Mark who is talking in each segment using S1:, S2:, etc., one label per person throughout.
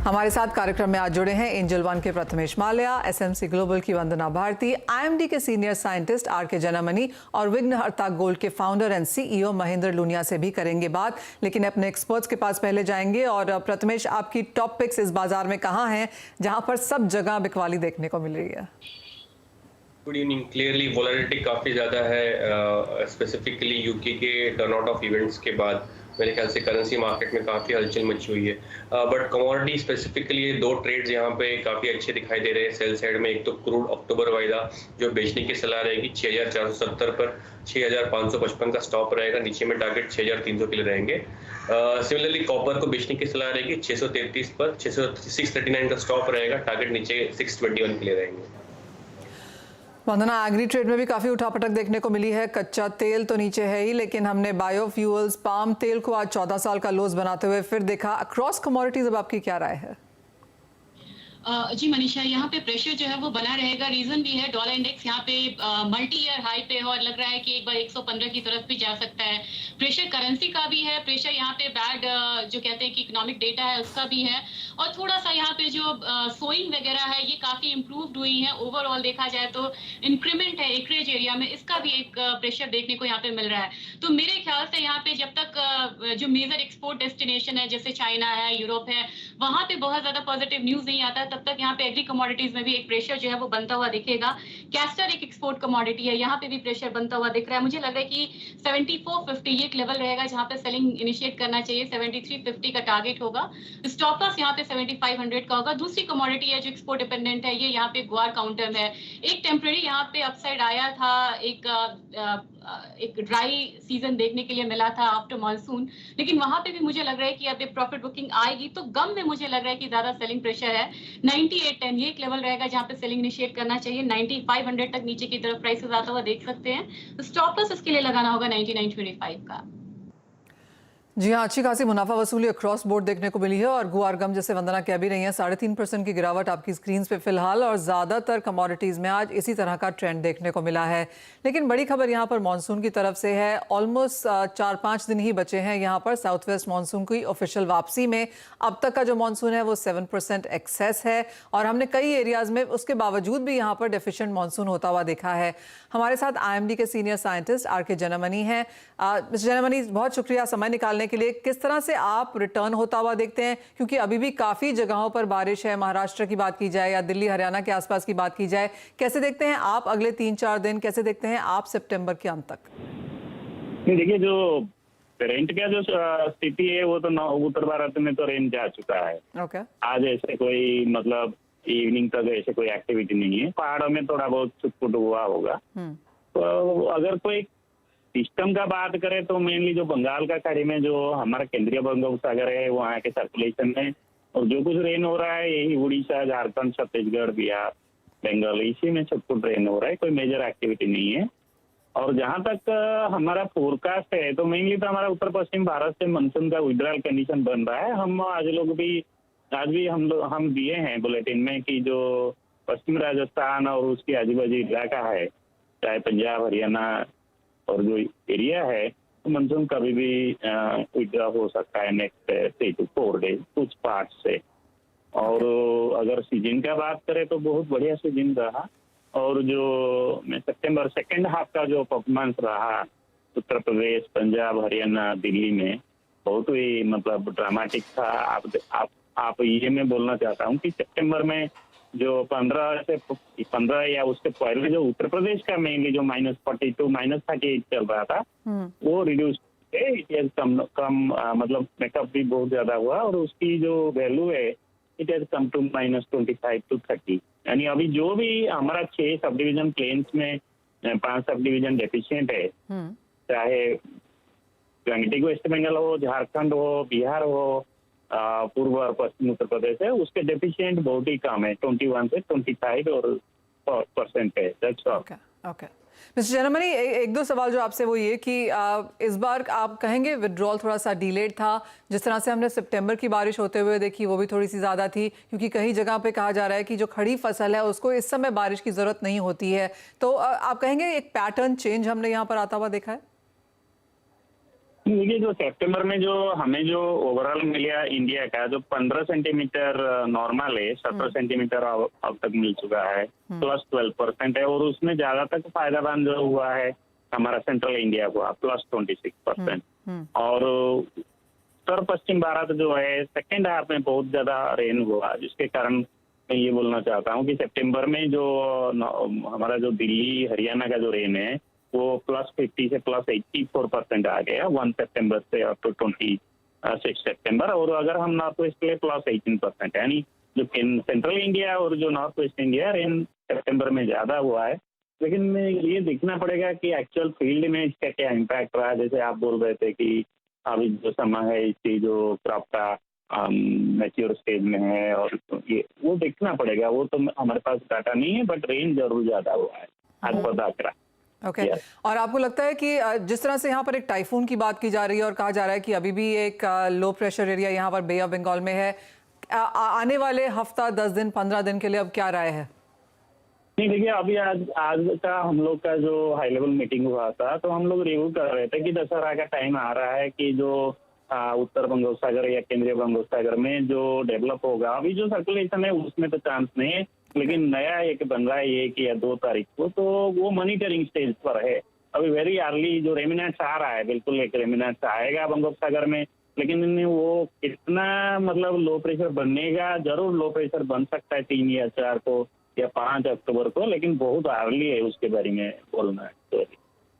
S1: हमारे साथ कार्यक्रम में आज जुड़े हैं एंजल वन के प्रथमेश माल्या, एसएमसी ग्लोबल की वंदना भारती, आईएमडी के सीनियर साइंटिस्ट आर.के. जनमनी और विघ्नहर्ता गोल्ड के founder and CEO Mahendra Lunia से भी करेंगे बात। लेकिन अपने एक्सपर्ट्स के पास पहले जाएंगे। और प्रथमेश, आपकी टॉप पिक्स इस बाजार में कहाँ हैं जहां पर सब जगह बिकवाली देखने को मिल रही है?
S2: Good evening. क्लियरली वोलेटिलिटी काफ़ी ज़्यादा है, स्पेसिफिकली यूके के टर्नआउट ऑफ इवेंट्स के बाद मेरे ख्याल से करेंसी मार्केट में काफ़ी हलचल मची हुई है। बट कमोडिटी स्पेसिफिकली दो ट्रेड्स यहाँ पे काफ़ी अच्छे दिखाई दे रहे हैं सेल साइड में। एक तो क्रूड अक्टूबर वायदा जो बेचने की सलाह रहेगी 6470 पर, 6555 का स्टॉप रहेगा, नीचे में टारगेट 6300 के लिए रहेंगे। सिमिलरली कॉपर को बेचने की सलाह रहेगी 633 पर, 639 का स्टॉप रहेगा, टारगेट नीचे 621 के लिए रहेंगे।
S1: वंदना, एग्री ट्रेड में भी काफी उठापटक देखने को मिली है। कच्चा तेल तो नीचे है ही, लेकिन हमने बायोफ्यूल्स पाम तेल को आज 14 साल का लोज बनाते हुए फिर देखा। अक्रॉस कमोडिटीज अब आपकी क्या राय है?
S3: जी मनीषा, यहाँ पे प्रेशर जो है वो बना रहेगा। रीजन भी है, डॉलर इंडेक्स यहाँ पे मल्टी ईयर हाई पे है और लग रहा है कि एक बार 115 की तरफ भी जा सकता है। प्रेशर करेंसी का भी है, प्रेशर यहाँ पे बैड जो कहते हैं कि इकोनॉमिक डेटा है उसका भी है, और थोड़ा सा यहाँ पे जो सोइंग वगैरह है ये काफी इम्प्रूव्ड हुई है। ओवरऑल देखा जाए तो इंक्रीमेंट है एकरेज एरिया में, इसका भी एक प्रेशर देखने को यहाँ पे मिल रहा है। तो मेरे ख्याल से यहाँ पे जब तक जो मेजर एक्सपोर्ट डेस्टिनेशन है जैसे चाइना है, यूरोप है, वहां पे बहुत ज्यादा पॉजिटिव न्यूज नहीं आता तब तक यहाँ पे एग्री कमोडिटीज में भी एक प्रेशर जो है वो बनता हुआ दिखेगा। कैस्टर एक एक्सपोर्ट कमोडिटी है, यहाँ पे भी प्रेशर बनता हुआ दिख रहा है। मुझे लग रहा है कि 7450 ये एक लेवल रहेगा जहाँ पे सेलिंग इनिशिएट करना चाहिए। 7350 का टारगेट होगा। स्टॉप लॉस यहाँ पे 7500 का होगा। दूसरी कमोडिटी है जो एक्सपोर्ट डिपेंडेंट है, ये यहाँ पे ग्वार काउंटर है। एक टेम्परेरी यहाँ पे अपसाइड आया था, एक ड्राई सीजन देखने के लिए मिला था आफ्टर मानसून, लेकिन वहां पे भी मुझे लग रहा है कि अब एक प्रॉफिट बुकिंग आएगी तो गम में मुझे लग रहा है कि ज्यादा सेलिंग प्रेशर है। 9810 ये एक लेवल रहेगा जहां पे सेलिंग इनिशिएट करना चाहिए। 9500 तक नीचे की तरफ प्राइसेस आता हुआ देख सकते हैं। तो स्टॉप लॉस इसके लिए लगाना होगा 9925 का।
S1: जी हाँ, अच्छी खासी मुनाफा वसूली अक्रॉस बोर्ड देखने को मिली है। और गुआर गम जैसे वंदना कह भी रही है, 3.5% की गिरावट आपकी स्क्रीन पे फिलहाल, और ज्यादातर कमोडिटीज में आज इसी तरह का ट्रेंड देखने को मिला है। लेकिन बड़ी खबर यहाँ पर मानसून की तरफ से है। ऑलमोस्ट 4-5 दिन ही बचे हैं यहाँ पर साउथ वेस्ट मानसून की ऑफिशियल वापसी में। अब तक का जो मानसून है वो 7% एक्सेस है, और हमने कई एरियाज में उसके बावजूद भी यहाँ पर डेफिशिएंट मानसून होता हुआ देखा है। हमारे साथ आईएमडी के सीनियर साइंटिस्ट आर.के. जनमनी हैं। मिस्टर जनमनी, बहुत शुक्रिया समय निकालने के लिए। किस तरह से आप रिटर्न होता हुआ देखते हैं, क्योंकि अभी भी काफी जगहों पर बारिश है, महाराष्ट्र की बात की जाए या दिल्ली हरियाणा के आसपास की बात की जाए, कैसे देखते हैं आप अगले 3-4 दिन, कैसे देखते हैं आप सितंबर के अंत तक?
S4: देखिए, जो रेंट का जो स्थिति है वो तो उत्तर भारत में तो रेंट जा चुका है।
S1: ओके।
S4: आज ऐसे कोई मतलब इवनिंग तक ऐसे कोई एक्टिविटी नहीं है। पहाड़ों में थोड़ा बहुत छुटपुट हुआ होगा। तो अगर कोई सिस्टम का बात करें तो मेनली जो बंगाल का खाड़ी में जो हमारा केंद्रीय बंगोपसागर है वहाँ के सर्कुलेशन में और जो कुछ रेन हो रहा है यही उड़ीसा, झारखंड, छत्तीसगढ़, बिहार, बंगाल, इसी में छुटपुट रेन हो रहा है। कोई मेजर एक्टिविटी नहीं है। और जहाँ तक हमारा फोरकास्ट है तो मेनली तो हमारा उत्तर पश्चिम भारत से मानसून का विड्रॉल कंडीशन बन रहा है। हम आज भी हम दिए हैं बुलेटिन में कि जो पश्चिम राजस्थान और उसकी आजू बाजू इलाका है, चाहे पंजाब, हरियाणा और जो एरिया है, तो मानसून कभी भी विड्रॉ हो सकता है नेक्स्ट 3 to 4 डेज कुछ पार्ट से। और अगर सीजन का बात करें तो बहुत बढ़िया सीजन रहा। और जो सितंबर सेकेंड हाफ का जो परफॉर्मेंस रहा उत्तर प्रदेश, पंजाब, हरियाणा, दिल्ली में बहुत ही मतलब ड्रामेटिक था। आप ये मैं बोलना चाहता हूँ कि सितंबर में जो 15 या उससे पहले जो उत्तर प्रदेश का मेनली जो -42 -38 चल रहा था वो रिड्यूस कम मतलब मेकअप भी बहुत ज्यादा हुआ और उसकी जो वैल्यू है it has come to -25 to 30। यानी अभी जो भी हमारा 6 सब डिवीजन प्लेन्स में 5 सब डिवीजन डेफिशिएंट है, चाहे गंगटिक वेस्ट बंगाल हो, झारखंड हो, बिहार हो, पूर्व और पश्चिम उत्तर प्रदेश है, उसके डेफिशिएंट बहुत ही कम है, 21 से 25 और % है। That's all.
S1: ओके मिस्टर जनमनी, एक दो सवाल जो आपसे वो ये कि इस बार आप कहेंगे विड्रॉल थोड़ा सा डिलेड था। जिस तरह से हमने सितंबर की बारिश होते हुए देखी वो भी थोड़ी सी ज़्यादा थी, क्योंकि कई जगह पे कहा जा रहा है कि जो खड़ी फसल है उसको इस समय बारिश की ज़रूरत नहीं होती है। तो आप कहेंगे एक पैटर्न चेंज हमने यहाँ पर आता हुआ देखा है?
S4: देखिए, जो सितंबर में जो हमें जो ओवरऑल मिला इंडिया का, जो 15 सेंटीमीटर नॉर्मल है, 17 सेंटीमीटर अब तक मिल चुका है, प्लस 12% है, और उसमें ज्यादा तक फायदामंद जो हुआ है हमारा सेंट्रल इंडिया को, प्लस 26%। और उत्तर पश्चिम भारत जो है सेकेंड हाफ में बहुत ज्यादा रेन हुआ, जिसके कारण मैं ये बोलना चाहता हूँ कि सितंबर में जो हमारा जो दिल्ली हरियाणा का जो रेन है वो प्लस 50 से प्लस 84% आ गया 1 सितंबर से अप टू 26 सितंबर। और अगर हम नॉर्थ वेस्ट के लिए प्लस 18%, यानी जो सेंट्रल इंडिया और जो नॉर्थ वेस्ट इंडिया रेन सितंबर में ज्यादा हुआ है। लेकिन ये देखना पड़ेगा कि एक्चुअल फील्ड में इसका क्या इम्पैक्ट रहा। जैसे आप बोल रहे थे कि अभी जो समय है इसकी जो क्रॉप का मैच्योर स्टेज में है, और ये वो देखना पड़ेगा, वो तो हमारे पास डाटा नहीं है, बट रेन जरूर ज्यादा हुआ है आज पर आंकड़ा।
S1: ओके। और आपको लगता है कि जिस तरह से यहाँ पर एक टाइफून की बात की जा रही है और कहा जा रहा है कि अभी भी एक लो प्रेशर एरिया यहाँ पर बे ऑफ बंगाल में है, आने वाले हफ्ता 10 दिन 15 दिन के लिए अब क्या राय है?
S4: नहीं, देखिए, अभी आज का हम लोग का जो हाई लेवल मीटिंग हुआ था, तो हम लोग रिव्यू कर रहे थे कि दशहरा का टाइम आ रहा है कि जो उत्तर बंगोपसागर या केंद्रीय बंगोपसागर में जो डेवलप होगा, अभी जो सर्कुलेशन है उसमें तो चांस नहीं है, लेकिन नया एक बन रहा है 1 या 2 तारीख को, तो वो मॉनिटरिंग स्टेज पर है। अभी वेरी अर्ली जो रेमिनेंट्स आ रहा है, बिल्कुल एक रेमिनेंट्स आएगा बंगोपसागर में, लेकिन वो कितना मतलब लो प्रेशर बनेगा, जरूर लो प्रेशर बन सकता है 3 या 4 को या 5 अक्टूबर को, लेकिन बहुत अर्ली है उसके बारे में बोलना है।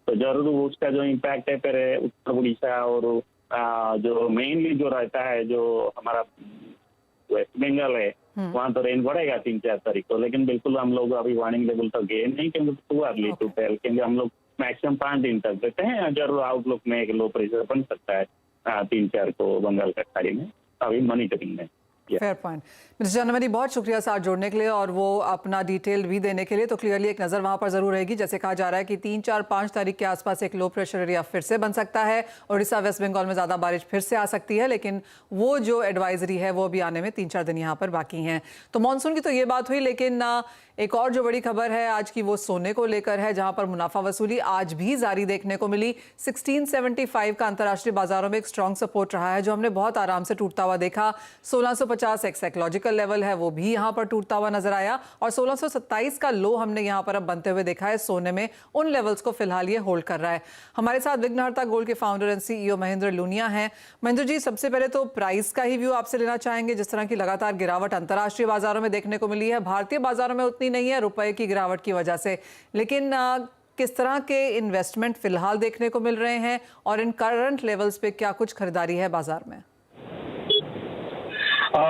S4: तो जरूर उसका जो इम्पैक्ट है फिर उत्तर उड़ीसा और जो मेनली जो रहता है जो हमारा वेस्ट बंगाल है, वहाँ तो रेन बढ़ेगा 3-4 तारीख को। लेकिन बिल्कुल हम लोग अभी वार्निंग लेवल तो गए नहीं, क्योंकि टू अर्ली टू टेल, क्योंकि हम लोग मैक्सिमम 5 दिन तक देते हैं। जरूर आउटलुक में एक लो प्रेशर बन सकता है 3-4 को बंगाल का खाड़ी में, अभी मॉनिटरिंग में।
S1: Fair point. मिस्टर जनवरी, बहुत शुक्रिया साथ जोड़ने के लिए और वो अपना डिटेल भी देने के लिए। तो क्लियरली एक नज़र वहाँ पर ज़रूर रहेगी। जैसे कहा जा रहा है कि 3, 4, 5 तारीख के आसपास एक लो प्रेशर एरिया फिर से बन सकता है। उड़ीसा वेस्ट बंगाल में ज़्यादा बारिश फिर से आ सकती है, लेकिन वो जो एडवाइजरी है वो भी आने में 3-4 दिन यहाँ पर बाकी हैं। तो मानसून की तो ये बात हुई, लेकिन एक और जो बड़ी खबर है आज की वो सोने को लेकर है, जहां पर मुनाफा वसूली आज भी जारी देखने को मिली। 1675 का अंतर्राष्ट्रीय बाजारों में एक स्ट्रॉन्ग सपोर्ट रहा है, जो हमने बहुत आराम से टूटता हुआ देखा। 1650 एक साइकोलॉजिकल लेवल है, वो भी यहां पर टूटता हुआ नजर आया, और 1627 का लो हमने यहां पर अब बनते हुए देखा है। सोने में उन लेवल्स को फिलहाल ये होल्ड कर रहा है। हमारे साथ विघ्नहर्ता गोल्ड के founder and CEO Mahendra Lunia हैं। महेंद्र जी, सबसे पहले तो प्राइस का ही व्यू आपसे लेना चाहेंगे। जिस तरह की लगातार गिरावट अंतर्राष्ट्रीय बाजारों में देखने को मिली है, भारतीय बाजारों में उतनी नहीं है रुपए की गिरावट की वजह से, लेकिन किस तरह के इन्वेस्टमेंट फिलहाल देखने को मिल रहे हैं और इन करंट लेवल्स पे क्या कुछ खरीदारी है बाजार में?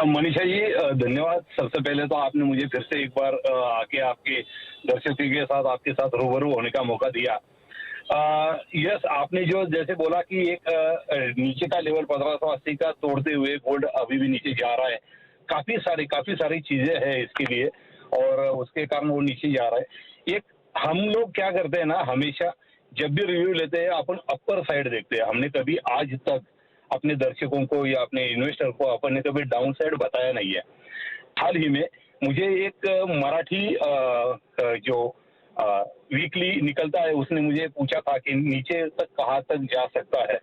S5: मनीषा जी, धन्यवाद। सबसे पहले तो आपने मुझे फिर से एक बार आके आपके दर्शकों के साथ आपके साथ रूबरू होने का मौका दिया। यस, आपने जो जैसे बोला कि एक नीचे का लेवल 1580 का तोड़ते हुए गोल्ड अभी भी नीचे जा रहा है। काफी सारी चीजें हैं इसके लिए, और उसके कारण वो नीचे जा रहा है। एक हम लोग क्या करते हैं ना, हमेशा जब भी रिव्यू लेते हैं अपन अपर साइड देखते हैं। हमने कभी आज तक अपने दर्शकों को या अपने इन्वेस्टर को अपन ने कभी डाउन साइड बताया नहीं है। हाल ही में मुझे एक मराठी जो वीकली निकलता है, उसने मुझे पूछा था कि नीचे तक कहाँ तक जा सकता है।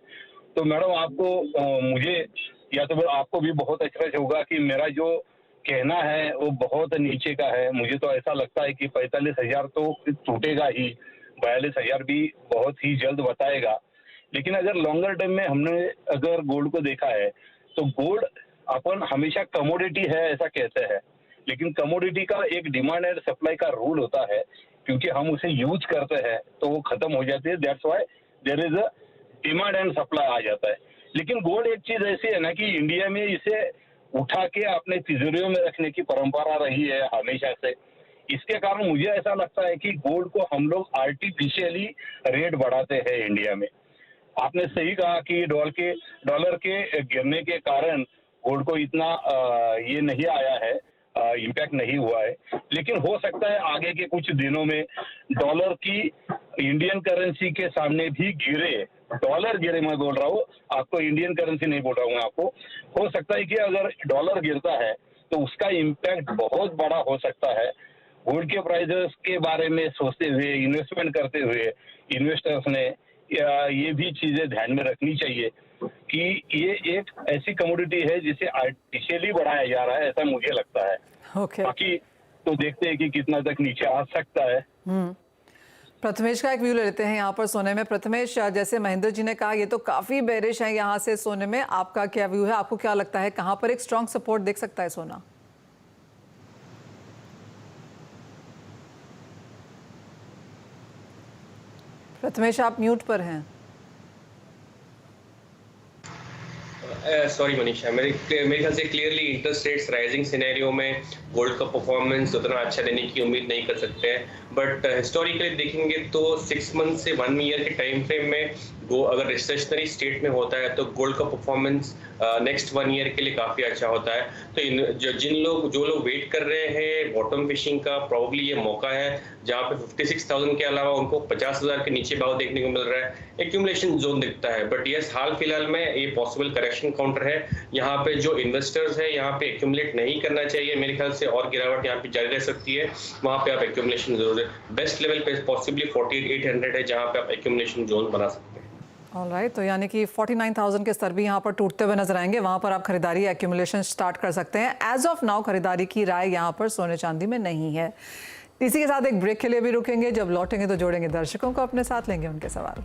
S5: तो मैडम, आपको मुझे या तो आपको भी बहुत अच्छा होगा कि मेरा जो कहना है वो बहुत नीचे का है। मुझे तो ऐसा लगता है कि 45,000 तो टूटेगा ही, 42,000 भी बहुत ही जल्द बताएगा। लेकिन अगर लॉन्गर टर्म में हमने अगर गोल्ड को देखा है, तो गोल्ड अपन हमेशा कमोडिटी है ऐसा कहते हैं, लेकिन कमोडिटी का एक डिमांड एंड सप्लाई का रूल होता है। क्योंकि हम उसे यूज करते हैं तो वो खत्म हो जाती है, that's why there is a demand and supply आ जाता है। लेकिन गोल्ड एक चीज ऐसी है ना कि इंडिया में इसे उठा के अपने तिजोरियों में रखने की परंपरा रही है हमेशा से। इसके कारण मुझे ऐसा लगता है कि गोल्ड को हम लोग आर्टिफिशियली रेट बढ़ाते हैं इंडिया में। आपने सही कहा कि डॉलर के गिरने के कारण गोल्ड को इतना ये नहीं आया है, इम्पैक्ट नहीं हुआ है। लेकिन हो सकता है आगे के कुछ दिनों में डॉलर की इंडियन करेंसी के सामने भी गिरे। डॉलर गिरे मैं बोल रहा हूँ आपको, इंडियन करेंसी नहीं बोल रहा हूँ मैं आपको। हो सकता है कि अगर डॉलर गिरता है तो उसका इम्पैक्ट बहुत बड़ा हो सकता है। गोल्ड के प्राइसेस के बारे में सोचते हुए, इन्वेस्टमेंट करते हुए इन्वेस्टर्स ने ये भी चीजें ध्यान में रखनी चाहिए कि ये एक ऐसी कमोडिटी है जिसे आर्टिफिशियली बढ़ाया जा रहा है, ऐसा मुझे लगता है।
S1: ओके,
S5: बाकी तो देखते हैं कि कितना तक नीचे आ सकता है।
S1: प्रथमेश का एक व्यू ले लेते हैं यहाँ पर सोने में। प्रथमेश, जैसे महेंद्र जी ने कहा ये तो काफी बेरिश है यहाँ से सोने में, आपका क्या व्यू है? आपको क्या लगता है कहाँ पर एक स्ट्रॉन्ग सपोर्ट देख सकता है सोना? प्रथमेश, आप म्यूट पर हैं।
S2: सॉरी मनीषा, मेरे ख्याल से clearly interest rates rising scenario में गोल्ड का परफॉर्मेंस उतना अच्छा देने की उम्मीद नहीं कर सकते हैं। बट हिस्टोरिकली देखेंगे तो 6 मंथ से 1 ईयर के टाइम फ्रेम में अगर रिसेशनरी स्टेट में होता है तो गोल्ड का परफॉर्मेंस नेक्स्ट 1 ईयर के लिए काफ़ी अच्छा होता है। तो जो लोग वेट कर रहे हैं बॉटम फिशिंग का, प्रॉब्ली ये मौका है जहाँ पे 56,000 के अलावा उनको 50,000 के नीचे भाव देखने को मिल रहा है, एक्यूमुलेशन जोन दिखता है। बट यस, हाल फिलहाल में ये पॉसिबल करेक्शन काउंटर है। यहाँ पे जो इन्वेस्टर्स है यहाँ पे एक्यूमुलेट नहीं करना चाहिए मेरे ख्याल से, और गिरावट यहाँ पे जारी रह सकती है। वहाँ पे आप एक्यूमुलेशन जरूर है। बेस्ट लेवल पे पॉसिबली 48,800 है जहाँ पे आप एक्यूमुलेशन जोन बना सकते हैं।
S1: ऑलराइट, तो यानी कि 49,000 के स्तर भी यहाँ पर टूटते हुए नजर आएंगे, वहाँ पर आप खरीदारी एक्यूमुलेशन स्टार्ट कर सकते हैं। एज ऑफ नाउ खरीदारी की राय यहाँ पर सोने चांदी में नहीं है। इसी के साथ एक ब्रेक के लिए भी रुकेंगे, जब लौटेंगे तो जोड़ेंगे दर्शकों को अपने साथ, लेंगे उनके सवाल।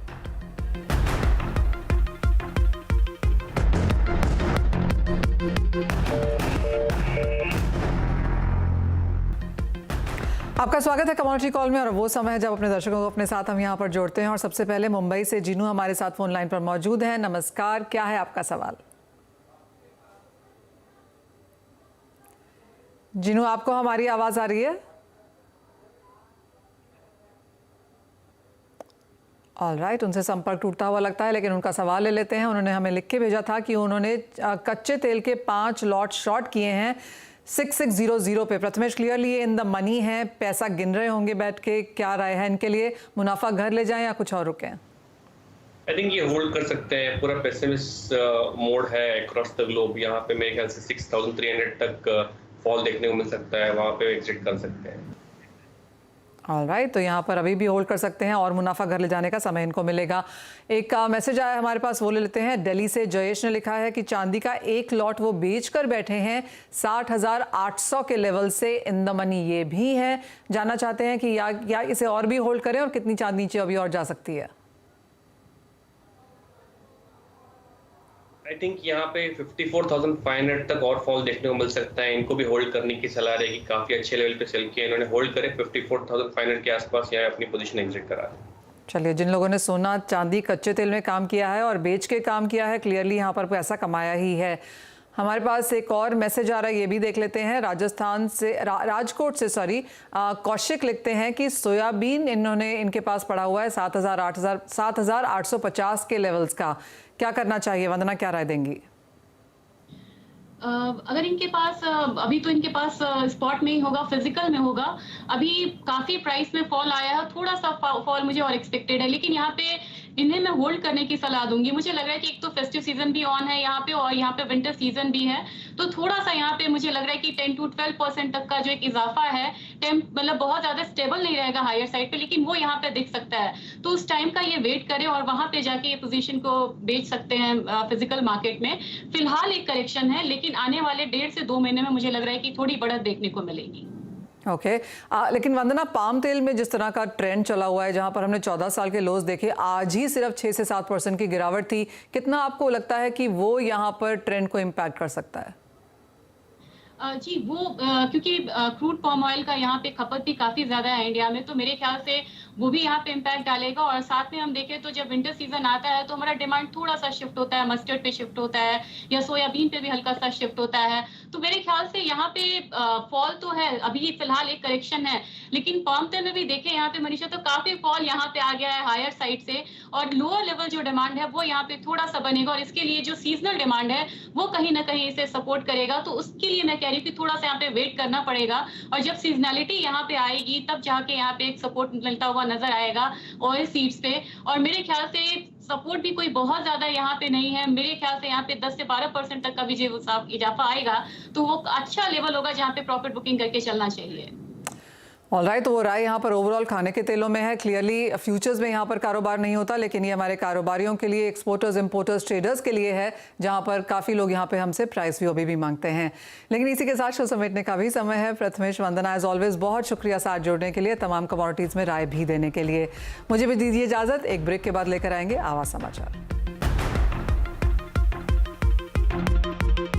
S1: आपका स्वागत है कमोडिटी कॉल में, और वो समय है जब अपने दर्शकों को अपने साथ हम यहाँ पर जोड़ते हैं। और सबसे पहले मुंबई से जीनू हमारे साथ फोन लाइन पर मौजूद है। नमस्कार, क्या है आपका सवाल? जीनू, आपको हमारी आवाज आ रही है? ऑलराइट, उनसे संपर्क टूटता हुआ लगता है, लेकिन उनका सवाल ले लेते हैं। उन्होंने हमें लिख के भेजा था कि उन्होंने कच्चे तेल के 5 लॉट शॉर्ट किए हैं 6600 पे। प्रथमेश, क्लियरली ये इन द मनी है, पैसा गिन रहे होंगे बैठ के, क्या राय है इनके लिए? मुनाफा घर ले जाएं या कुछ और रुकें?
S2: आई थिंक ये होल्ड कर सकते हैं। पूरा पेसिमिस्ट मोड है अक्रॉस द ग्लोब। यहाँ पे मेरे ख्याल से 6,300 तक फॉल देखने को मिल सकता है, वहाँ पे एग्जिट कर सकते हैं।
S1: ऑलराइट, तो यहाँ पर अभी भी होल्ड कर सकते हैं और मुनाफा घर ले जाने का समय इनको मिलेगा। एक मैसेज आया हमारे पास, वो ले लेते हैं। दिल्ली से जयेश ने लिखा है कि चांदी का एक लॉट वो बेच कर बैठे हैं 60,800 के लेवल से, इन द मनी ये भी है। जानना चाहते हैं कि या इसे और भी होल्ड करें और कितनी चांदी नीचे अभी और जा सकती है?
S2: आई थिंक यहाँ पे 54,500 तक और फॉल देखने को मिल सकता है। इनको भी होल्ड करने की सलाह रहेगी। काफी अच्छे लेवल पे सेल किया इन्होंने, होल्ड करें 54,500 के आसपास यहाँ अपनी पोजीशन एग्जिट करा दें।
S1: चलिए, जिन लोगों ने सोना चांदी कच्चे तेल में काम किया है और बेच के काम किया है, क्लियरली यहाँ पर पैसा कमाया ही है। हमारे पास एक और मैसेज आ रहा है, ये भी देख लेते हैं। राजस्थान से राजकोट से कौशिक लिखते हैं कि सोयाबीन इनके पास पड़ा हुआ है 7,850 के लेवल्स का, क्या करना चाहिए? वंदना, क्या राय देंगी?
S3: अगर इनके पास अभी तो इनके पास स्पॉट में ही होगा, फिजिकल में होगा। अभी काफी प्राइस में फॉल आया है, थोड़ा सा फॉल मुझे और एक्सपेक्टेड है, लेकिन यहाँ पे इन्हें मैं होल्ड करने की सलाह दूंगी। मुझे लग रहा है कि एक तो फेस्टिव सीजन भी ऑन है यहाँ पे, और यहाँ पे विंटर सीजन भी है, तो थोड़ा सा यहाँ पे मुझे लग रहा है कि 10 to 12% तक का जो एक इजाफा है, मतलब बहुत ज्यादा स्टेबल नहीं रहेगा हायर साइड पे, लेकिन वो यहाँ पे दिख सकता है। तो उस टाइम का ये वेट करें और वहां पे जाके ये पोजीशन को बेच सकते हैं फिजिकल मार्केट में। फिलहाल एक करेक्शन है, लेकिन आने वाले 1.5 से 2 महीने में मुझे लग रहा है कि थोड़ी बढ़त देखने को मिलेगी।
S1: ओके, लेकिन वंदना, पाम तेल में जिस तरह का ट्रेंड चला हुआ है, जहां पर हमने 14 साल के लोज देखे, आज ही सिर्फ 6 से 7% की गिरावट थी, कितना आपको लगता है कि वो यहां पर ट्रेंड को इम्पैक्ट कर सकता है?
S3: जी, वो क्योंकि क्रूड पाम ऑयल का यहाँ पे खपत भी काफी ज्यादा है इंडिया में, तो मेरे ख्याल से वो भी यहाँ पे इम्पैक्ट डालेगा। और साथ में हम देखें तो जब विंटर सीजन आता है तो हमारा डिमांड थोड़ा सा शिफ्ट होता है, मस्टर्ड पे शिफ्ट होता है, या सोयाबीन पे भी हल्का सा शिफ्ट होता है। तो मेरे ख्याल से यहाँ पे फॉल तो है, अभी फिलहाल एक करेक्शन है, लेकिन पाम तेल में भी देखें यहाँ पे मनीषा तो काफी फॉल यहाँ पे आ गया है हायर साइड से, और लोअर लेवल जो डिमांड है वो यहाँ पे थोड़ा सा बनेगा, और इसके लिए जो सीजनल डिमांड है वो कहीं ना कहीं इसे सपोर्ट करेगा। तो उसके लिए मैं कह रही हूँ कि थोड़ा सा यहाँ पे वेट करना पड़ेगा, और जब सीजनैलिटी यहाँ पे आएगी तब जाके यहाँ पे एक सपोर्ट मिलता हुआ नजर आएगा ऑयल सीड्स पे। और मेरे ख्याल से सपोर्ट भी कोई बहुत ज्यादा यहाँ पे नहीं है, मेरे ख्याल से यहाँ पे 10 से 12% तक का भी जो इजाफा आएगा तो वो अच्छा लेवल होगा जहाँ पे प्रॉफिट बुकिंग करके चलना चाहिए।
S1: ऑलराइट, तो वो राय यहाँ पर ओवरऑल खाने के तेलों में है। क्लियरली फ्यूचर्स में यहाँ पर कारोबार नहीं होता, लेकिन ये हमारे कारोबारियों के लिए, एक्सपोर्टर्स, इंपोर्टर्स, ट्रेडर्स के लिए है, जहाँ पर काफ़ी लोग यहाँ पे हमसे प्राइस व्यू अभी भी मांगते हैं। लेकिन इसी के साथ शो समेटने का भी समय है। प्रथमेश, वंदना, एज ऑलवेज बहुत शुक्रिया साथ जोड़ने के लिए, तमाम कमोडिटीज़ में राय भी देने के लिए। मुझे भी दीजिए इजाज़त, एक ब्रेक के बाद लेकर आएंगे आवाज़ समाचार।